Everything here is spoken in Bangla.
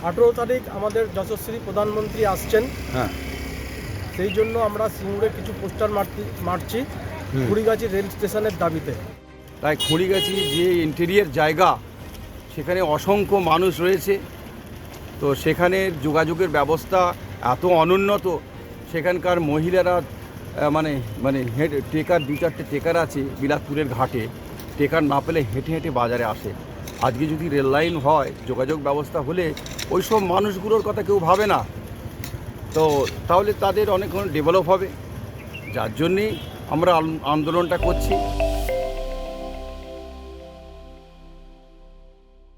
18 তারিখ আমাদের যশস্বী প্রধানমন্ত্রী আসছেন, হ্যাঁ, সেই জন্য আমরা সিঙ্গুরে কিছু পোস্টার মারছি কুড়িগাছি রেল স্টেশনের দাবিতে। তাই খড়িগাছি যে ইন্টেরিয়ার জায়গা, সেখানে অসংখ্য মানুষ রয়েছে। তো সেখানের যোগাযোগের ব্যবস্থা এত অনুন্নত, সেখানকার মহিলারা মানে মানে টেকার 2-4টে টেকার আছে বিলাসপুরের ঘাটে, টেকার না পেলে হেঁটে হেঁটে বাজারে আসে। আজকে যদি রেল লাইন হয়, যোগাযোগ ব্যবস্থা হলে ওই সব মানুষগুলোর কথা কেউ ভাবে না। তো তাহলে তাদের অনেক ডেভেলপ হবে, যার জন্যেই আমরা আন্দোলনটা করছি।